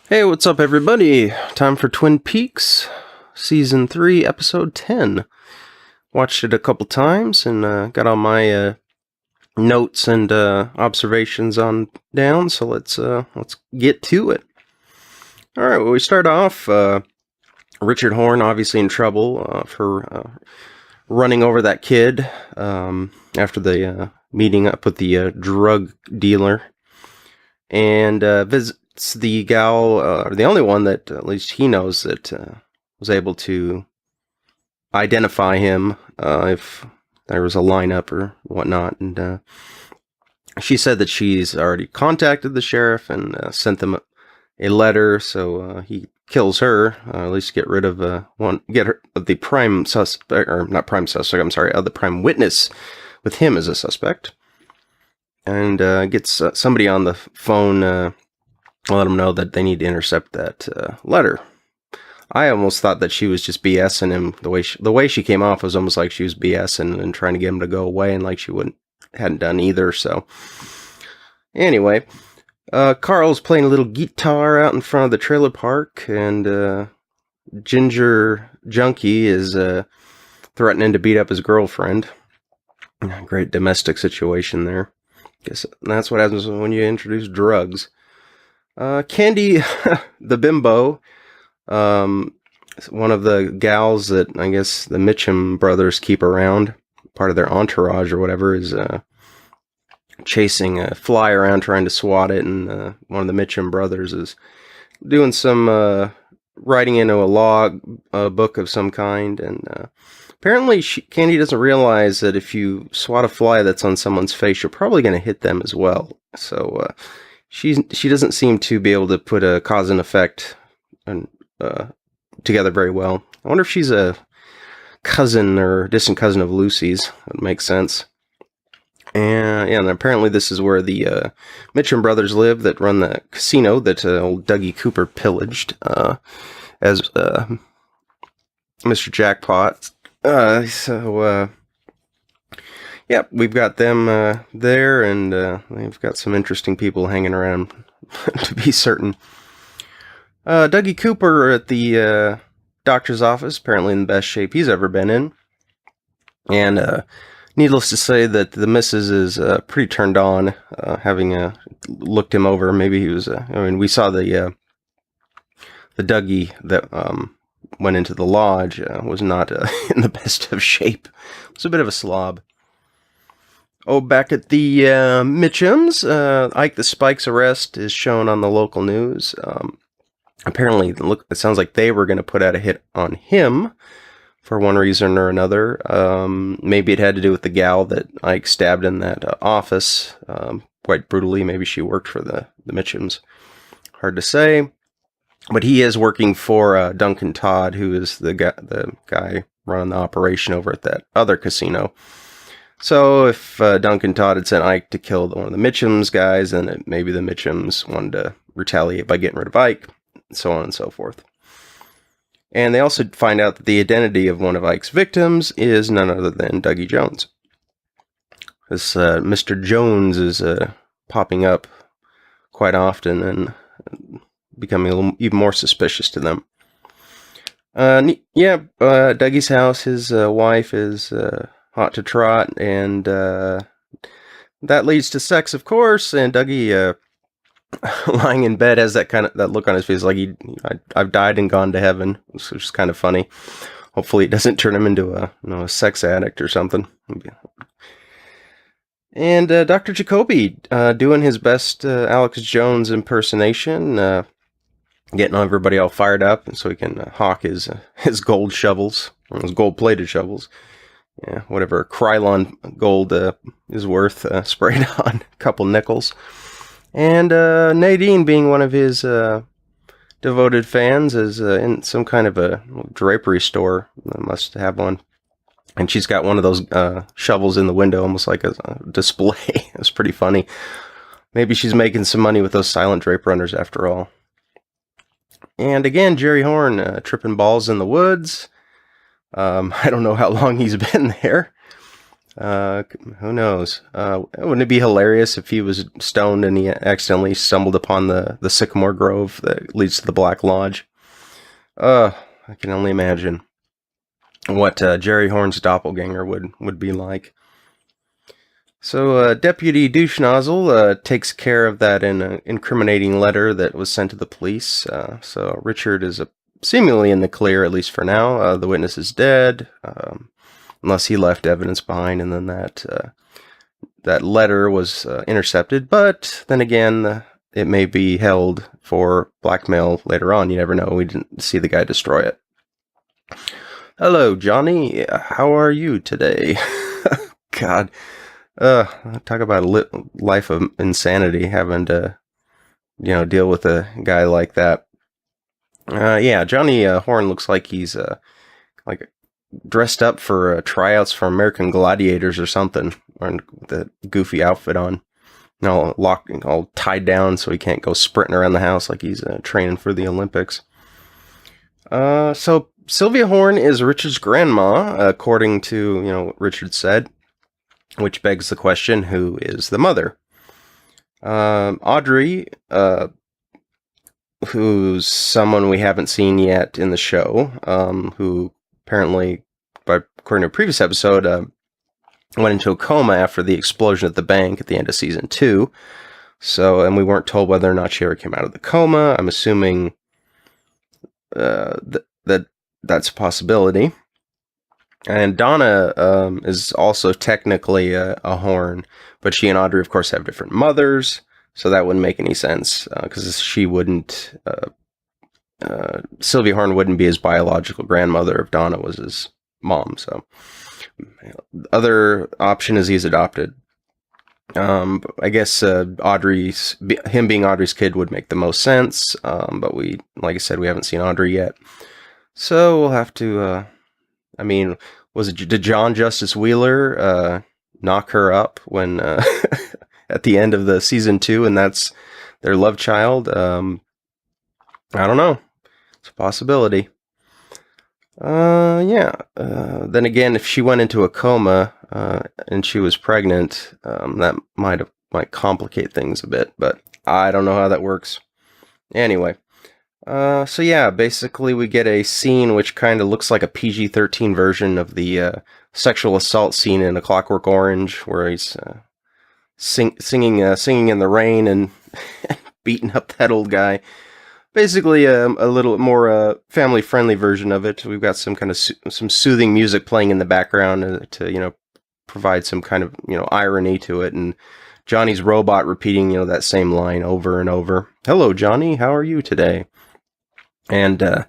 Hey, what's up, everybody? Time for Twin Peaks, Season 3, Episode 10. Watched it a couple times and got all my notes and observations on down, so let's get to it. Alright, well, we start off, Richard Horn obviously in trouble for running over that kid after the meeting up with the drug dealer, and visits the gal, the only one that at least he knows that was able to identify him if there was a lineup or whatnot. And she said that she's already contacted the sheriff and sent them a letter, so he kills her, at least get rid of the prime suspect, or not prime suspect, I'm sorry, the prime witness with him as a suspect, and gets somebody on the phone. Let them know that they need to intercept that letter. I almost thought that she was just BSing him. The way she came off was almost like she was BSing and trying to get him to go away, and like she hadn't done either. So anyway, Carl's playing a little guitar out in front of the trailer park, and Ginger Junkie is threatening to beat up his girlfriend. Great domestic situation there. Guess that's what happens when you introduce drugs. Candy, the bimbo, one of the gals that I guess the Mitchum brothers keep around, part of their entourage or whatever, is chasing a fly around trying to swat it, and one of the Mitchum brothers is doing some writing into a log book of some kind, and apparently Candy doesn't realize that if you swat a fly that's on someone's face, you're probably going to hit them as well. So she doesn't seem to be able to put a cause and effect together very well. I wonder if she's a cousin or distant cousin of Lucy's. That makes sense. And apparently this is where the Mitchum brothers live that run the casino that old Dougie Cooper pillaged as Mr. Jackpot. Yeah, we've got them there, and we've got some interesting people hanging around, to be certain. Dougie Cooper at the doctor's office, apparently in the best shape he's ever been in. And needless to say that the missus is pretty turned on, having looked him over. Maybe he was, we saw the Dougie that went into the lodge was not in the best of shape. It was a bit of a slob. Oh, back at the Mitchums, Ike the Spike's arrest is shown on the local news. Apparently, it sounds like they were going to put out a hit on him for one reason or another. Maybe it had to do with the gal that Ike stabbed in that office quite brutally. Maybe she worked for the Mitchums. Hard to say. But he is working for Duncan Todd, who is the guy running the operation over at that other casino. So if Duncan Todd had sent Ike to kill one of the Mitchums guys, then maybe the Mitchums wanted to retaliate by getting rid of Ike, so on and so forth. And they also find out that the identity of one of Ike's victims is none other than Dougie Jones. This Mr. Jones is popping up quite often and becoming a little even more suspicious to them. Dougie's house, his wife is hot to trot, and that leads to sex, of course. And Dougie, lying in bed, has that look on his face, like I've died and gone to heaven, which is kind of funny. Hopefully, it doesn't turn him into a sex addict or something. And Dr. Jacoby doing his best Alex Jones impersonation, getting everybody all fired up, so he can hawk his gold shovels, his gold-plated shovels. Yeah, whatever Krylon gold is worth, sprayed on a couple nickels. And Nadine, being one of his devoted fans, is in some kind of a drapery store. Must have one. And she's got one of those shovels in the window, almost like a display. It's pretty funny. Maybe she's making some money with those silent drape runners after all. And again, Jerry Horn tripping balls in the woods. I don't know how long he's been there. Who knows? Wouldn't it be hilarious if he was stoned and he accidentally stumbled upon the sycamore grove that leads to the Black Lodge? I can only imagine what Jerry Horn's doppelganger would be like. So Deputy Douche-Nozzle takes care of that incriminating letter that was sent to the police. So Richard is seemingly in the clear, at least for now. The witness is dead, unless he left evidence behind, and then that letter was intercepted. But then again, it may be held for blackmail later on. You never know. We didn't see the guy destroy it. Hello, Johnny. How are you today? God. Talk about a life of insanity, having to, deal with a guy like that. Yeah, Johnny Horn looks like he's like dressed up for tryouts for American Gladiators or something, with the goofy outfit on, all tied down so he can't go sprinting around the house like he's training for the Olympics. So Sylvia Horn is Richard's grandma, according to what Richard said. Which begs the question, who is the mother? Audrey, who's someone we haven't seen yet in the show, who apparently, according to a previous episode, went into a coma after the explosion at the bank at the end of season 2. So, and we weren't told whether or not she ever came out of the coma. I'm assuming that's a possibility. And Donna is also technically a Horn, but she and Audrey, of course, have different mothers, so that wouldn't make any sense, because she wouldn't... Sylvia Horn wouldn't be his biological grandmother if Donna was his mom, so... The other option is he's adopted. I guess him being Audrey's kid would make the most sense, but like I said, we haven't seen Audrey yet. So we'll have to... did John Justice Wheeler knock her up when at the end of the season 2, and that's their love child? I don't know. It's a possibility. Then again, if she went into a coma and she was pregnant, that might complicate things a bit, but I don't know how that works. Anyway. So yeah, basically we get a scene which kind of looks like a PG-13 version of the sexual assault scene in A Clockwork Orange, where he's singing in the rain and beating up that old guy. Basically, a little more family-friendly version of it. We've got some kind of some soothing music playing in the background to provide some kind of irony to it, and Johnny's robot repeating that same line over and over. Hello, Johnny. How are you today? And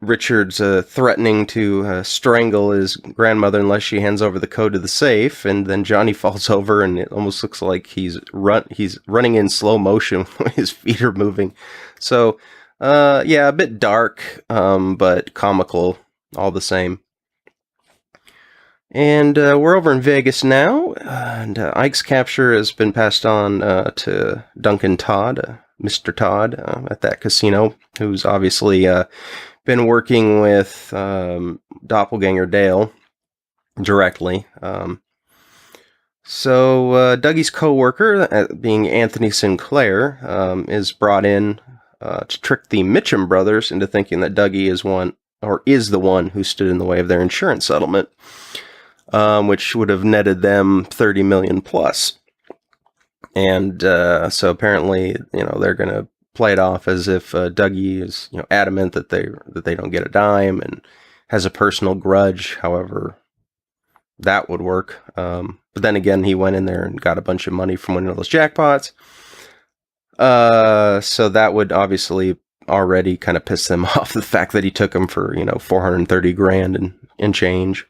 Richard's threatening to strangle his grandmother unless she hands over the code to the safe, and then Johnny falls over, and it almost looks like he's running in slow motion when his feet are moving. So, a bit dark, but comical all the same. And we're over in Vegas now, and Ike's capture has been passed on to Duncan Todd, Mr. Todd, at that casino, who's obviously been working with Doppelganger Dale directly. So Dougie's co-worker, being Anthony Sinclair, is brought in to trick the Mitchum brothers into thinking that Dougie is the one who stood in the way of their insurance settlement, which would have netted them $30 million plus. And so apparently, they're going to play it off as if Dougie is, adamant that they don't get a dime and has a personal grudge. However, that would work. But then again, he went in there and got a bunch of money from one of those jackpots. So that would obviously already kind of piss them off, the fact that he took them for, $430,000 and change.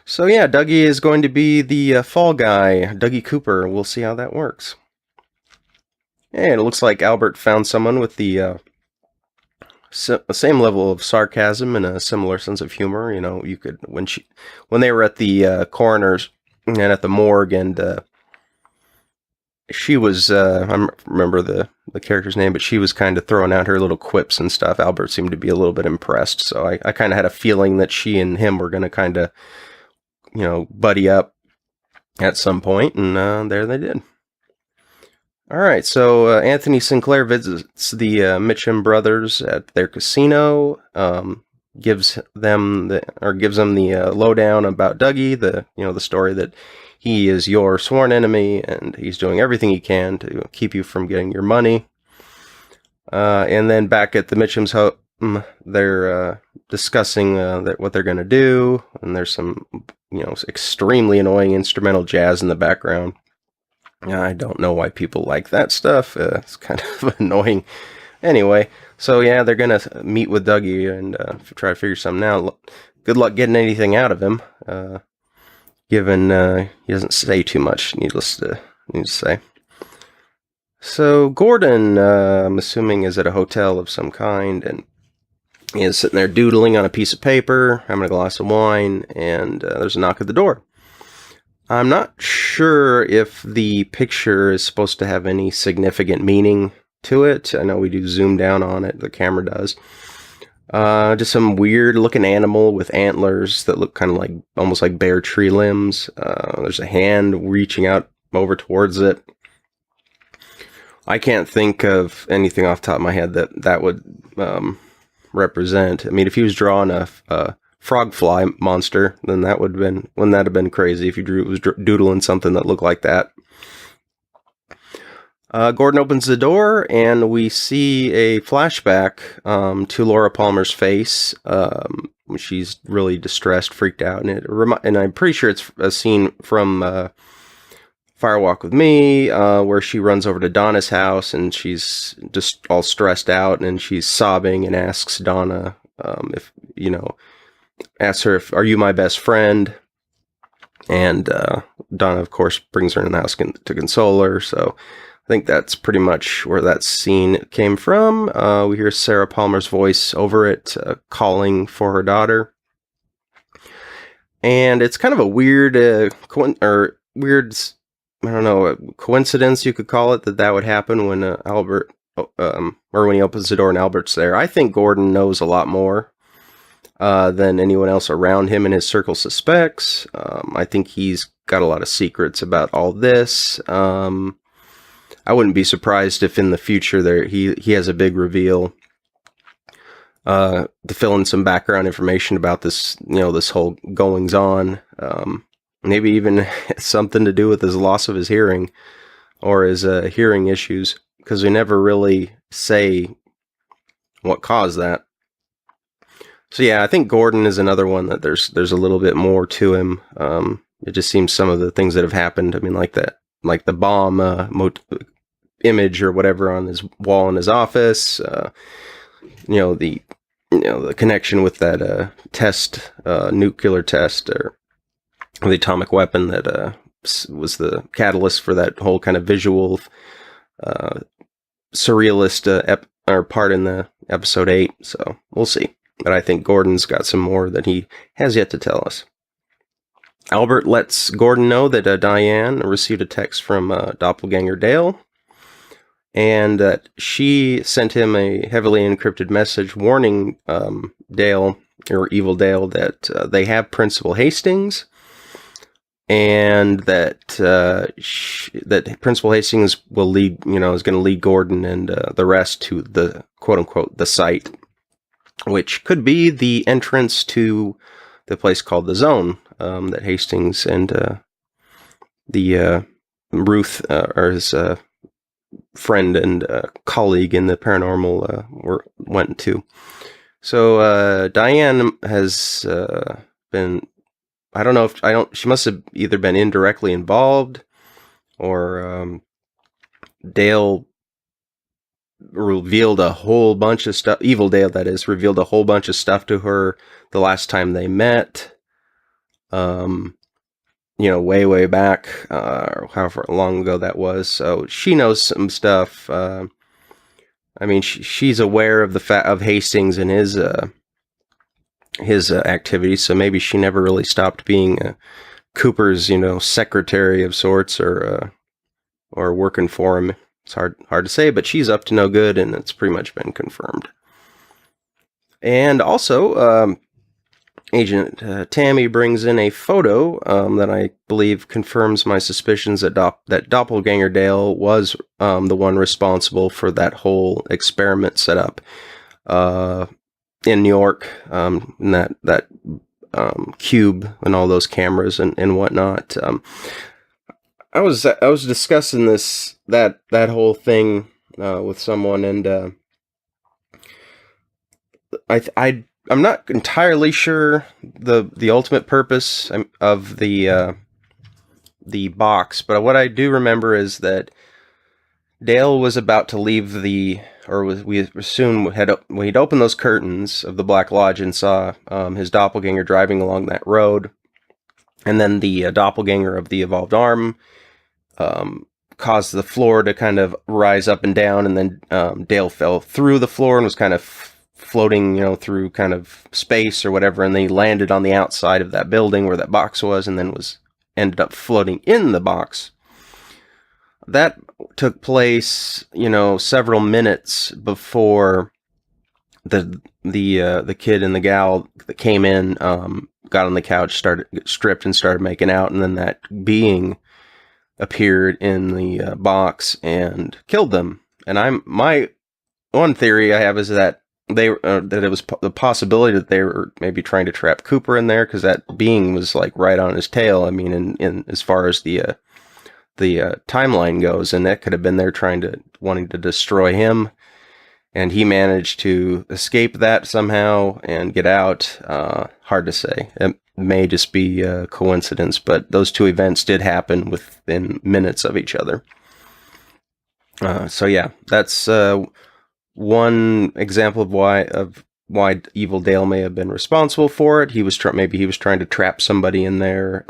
So yeah, Dougie is going to be the fall guy, Dougie Cooper. We'll see how that works. And it looks like Albert found someone with the same level of sarcasm and a similar sense of humor. You could when they were at the coroner's and at the morgue, and she was I don't remember the character's name, but she was kind of throwing out her little quips and stuff. Albert seemed to be a little bit impressed, so I kind of had a feeling that she and him were going to kind of buddy up at some point, and there they did. All right, so Anthony Sinclair visits the Mitchum brothers at their casino, gives them the lowdown about Dougie, the story that he is your sworn enemy and he's doing everything he can to keep you from getting your money. And then back at the Mitchum's home, they're discussing what they're going to do, and there's some extremely annoying instrumental jazz in the background. I don't know why people like that stuff. It's kind of annoying. Anyway, so yeah, they're going to meet with Dougie and try to figure something out. Good luck getting anything out of him, given he doesn't say too much, needless to say. So Gordon, I'm assuming, is at a hotel of some kind, and he is sitting there doodling on a piece of paper, having a glass of wine, and there's a knock at the door. I'm not sure if the picture is supposed to have any significant meaning to it. I know we do zoom down on it, the camera does. Just some weird looking animal with antlers that look kind of like, almost like bare tree limbs. There's a hand reaching out over towards it. I can't think of anything off the top of my head that would represent. I mean, if he was drawing a frog fly monster, then wouldn't that have been crazy if you was doodling something that looked like that. Gordon opens the door and we see a flashback to Laura Palmer's face. She's really distressed, freaked out, and I'm pretty sure it's a scene from Fire Walk with Me, where she runs over to Donna's house and she's just all stressed out and she's sobbing and asks Donna asks her if, "Are you my best friend?" And Donna, of course, brings her in the house to console her. So I think that's pretty much where that scene came from. We hear Sarah Palmer's voice over it, calling for her daughter. And it's kind of a weird, coincidence, you could call it, that would happen when Albert, or when he opens the door and Albert's there. I think Gordon knows a lot more than anyone else around him in his circle suspects. I think he's got a lot of secrets about all this. I wouldn't be surprised if in the future he has a big reveal to fill in some background information about this, this whole goings on. Maybe even something to do with his loss of his hearing or his hearing issues, because we never really say what caused that. So yeah, I think Gordon is another one that there's a little bit more to him. It just seems some of the things that have happened. I mean, like the bomb image or whatever on his wall in his office. The connection with that nuclear test, or the atomic weapon that was the catalyst for that whole kind of visual surrealist part in the episode 8. So we'll see. But I think Gordon's got some more that he has yet to tell us. Albert lets Gordon know that Diane received a text from Doppelganger Dale, and that she sent him a heavily encrypted message warning Dale, or Evil Dale, that they have Principal Hastings, and that that Principal Hastings will lead, is going to lead Gordon and the rest to the quote unquote the site, which could be the entrance to the place called the Zone that Hastings and the Ruth, or his friend and colleague in the paranormal, went to. So Diane has been, she must have either been indirectly involved, or Dale revealed a whole bunch of stuff. Evil Dale, that is, revealed a whole bunch of stuff to her the last time they met. Way back, or however long ago that was. So she knows some stuff. She's aware of the fact of Hastings and his activities. So maybe she never really stopped being Cooper's, secretary of sorts, or working for him. It's hard to say, but she's up to no good, and it's pretty much been confirmed. And also, Agent Tammy brings in a photo that I believe confirms my suspicions that that Doppelganger Dale was the one responsible for that whole experiment set up in New York, in that cube and all those cameras and whatnot. I was discussing that whole thing with someone, and I'm not entirely sure the ultimate purpose of the box, but what I do remember is that Dale was about to leave we assume he'd opened those curtains of the Black Lodge and saw his doppelganger driving along that road, and then the doppelganger of the evolved arm caused the floor to kind of rise up and down, and then Dale fell through the floor and was kind of floating, through kind of space or whatever, and then he landed on the outside of that building where that box was, and then ended up floating in the box. That took place, several minutes before the kid and the gal that came in got on the couch, stripped and started making out, and then that being appeared in the box and killed them. And my one theory I have is that that it was the possibility that they were maybe trying to trap Cooper in there, because that being was like right on his tail. I mean, in as far as the timeline goes, and that could have been there wanting to destroy him, and he managed to escape that somehow and get out. Hard to say. It may just be a coincidence, but those two events did happen within minutes of each other. So yeah, that's one example of why Evil Dale may have been responsible for it. Maybe he was trying to trap somebody in there,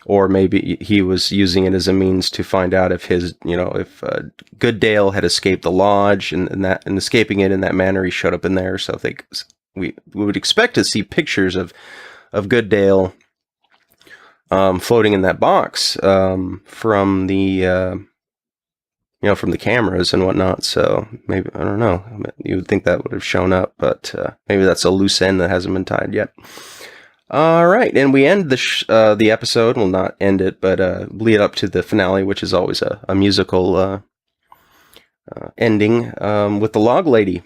or maybe he was using it as a means to find out if if Good Dale had escaped the lodge, and escaping it in that manner, he showed up in there. So we would expect to see pictures of Good Dale floating in that box from the from the cameras and whatnot. So maybe, I don't know, you would think that would have shown up, but maybe that's a loose end that hasn't been tied yet. All right, and we end the episode. Well, not end it, but lead up to the finale, which is always a musical ending, with the Log Lady,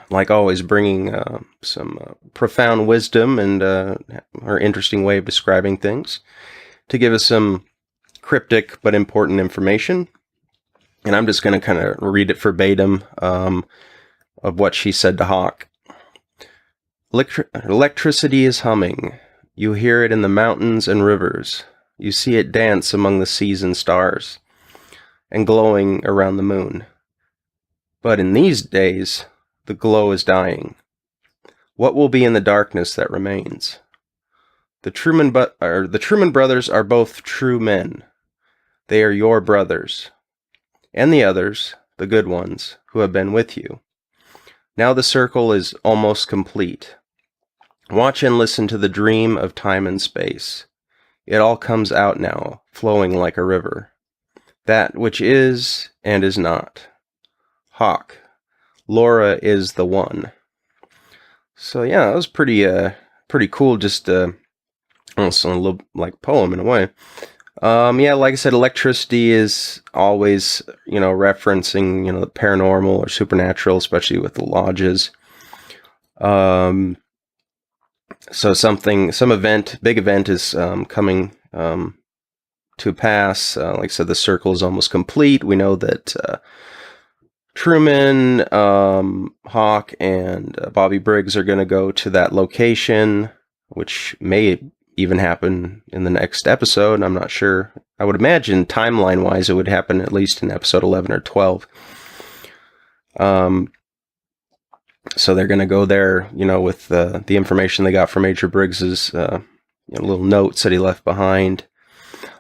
like always, bringing some profound wisdom and her interesting way of describing things to give us some cryptic but important information. And I'm just going to kind of read it verbatim of what she said to Hawk. Electricity is humming. You hear it in the mountains and rivers. You see it dance among the seas and stars, and glowing around the moon. But in these days, the glow is dying. What will be in the darkness that remains? The Truman brothers are both true men. They are your brothers. And the others, the good ones, who have been with you. Now the circle is almost complete. Watch and listen to the dream of time and space. It all comes out now, flowing like a river. That which is and is not. Hawk, Laura is the one. So yeah, that was pretty cool, just almost a little like poem in a way. Yeah, like I said, electricity is always, referencing, the paranormal or supernatural, especially with the lodges. So big event is coming to pass. Like I said, the circle is almost complete. We know that Truman, Hawk, and Bobby Briggs are going to go to that location, which may even happen in the next episode. I'm not sure. I would imagine timeline-wise it would happen at least in episode 11 or 12. So they're going to go there, with the information they got from Major Briggs's little notes that he left behind.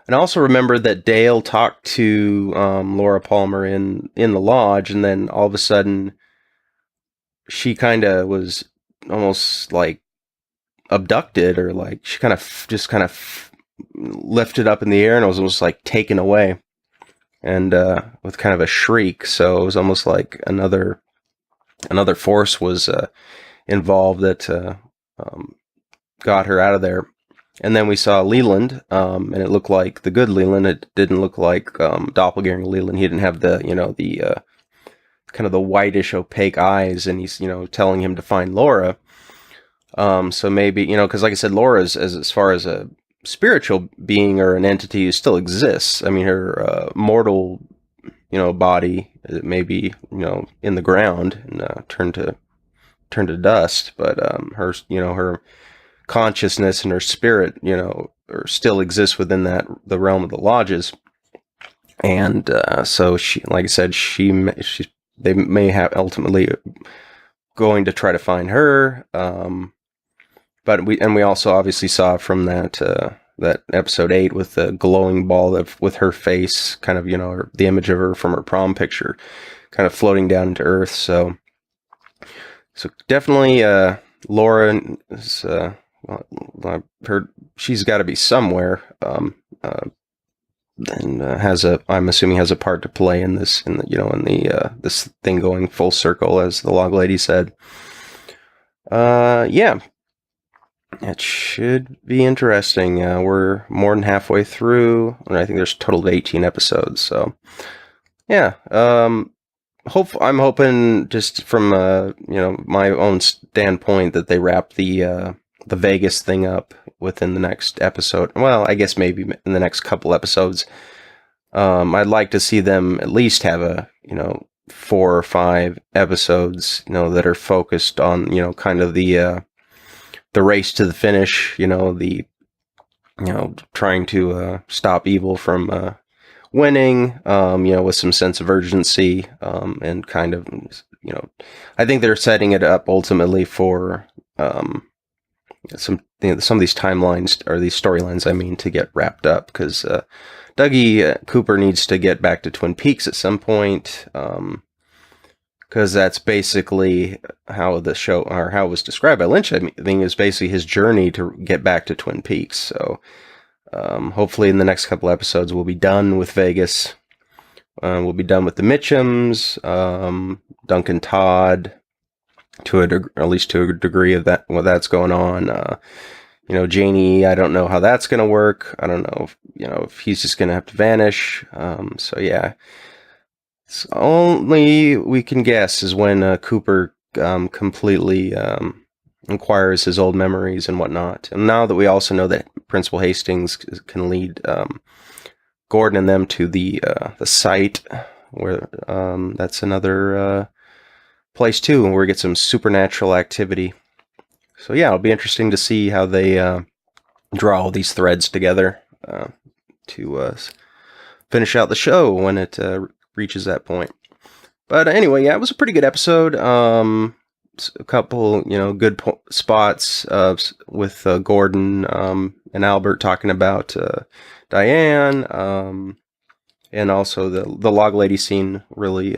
And I also remember that Dale talked to Laura Palmer in the lodge, and then all of a sudden she kind of was almost like abducted, or like she kind of lifted up in the air and it was almost like taken away, and with kind of a shriek. So it was almost like another force was involved that got her out of there. And then we saw Leland, and it looked like the good Leland. It didn't look like Doppelganger Leland. He didn't have the, the kind of the whitish, opaque eyes, and he's, telling him to find Laura. So maybe, because like I said, Laura, as far as a spiritual being or an entity, still exists. I mean, her mortal, body may be, in the ground and turned to dust, but her, her consciousness and her spirit, or still exists within the realm of the lodges. And so she, like I said, they may have ultimately going to try to find her. But we also obviously saw from that episode 8 with the glowing ball with her face, kind of, the image of her from her prom picture, kind of floating down to Earth. So definitely Laura is. I've heard she's got to be somewhere, and I'm assuming has a part to play in this, this thing going full circle, as the log lady said. Yeah, it should be interesting. We're more than halfway through, and I think there's a total of 18 episodes. So, yeah, I'm hoping, just from my own standpoint, that they wrap the Vegas thing up within the next episode. Well, I guess maybe in the next couple episodes. I'd like to see them at least have 4 or 5 episodes, that are focused on, kind of the race to the finish, trying to stop evil from winning, with some sense of urgency, and kind of, I think they're setting it up ultimately for some of these timelines, or these storylines, I mean, to get wrapped up, because Dougie Cooper needs to get back to Twin Peaks at some point, because that's basically how the show, or how it was described by Lynch. I think is basically his journey to get back to Twin Peaks. So hopefully in the next couple episodes we'll be done with Vegas. We'll be done with the Mitchums, Duncan Todd, at least to a degree of that, what that's going on. Janie, I don't know how that's going to work. I don't know if he's just going to have to vanish. So yeah, it's only we can guess is when Cooper completely acquires his old memories and whatnot. And now that we also know that Principal Hastings can lead Gordon and them to the site, where that's another place too, where we get some supernatural activity. So yeah, it'll be interesting to see how they draw all these threads together to finish out the show when it reaches that point. But anyway, yeah, it was a pretty good episode. A couple, good spots with Gordon and Albert talking about Diane, and also the log lady scene really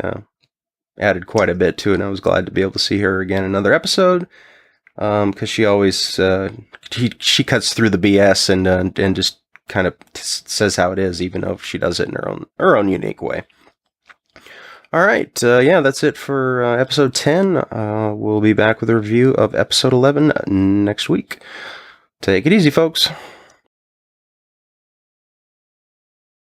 added quite a bit to it, and I was glad to be able to see her again in another episode, because she always she cuts through the BS and just kind of says how it is, even though she does it in her own unique way. All right, yeah, that's it for episode 10. We'll be back with a review of episode 11 next week. Take it easy, folks.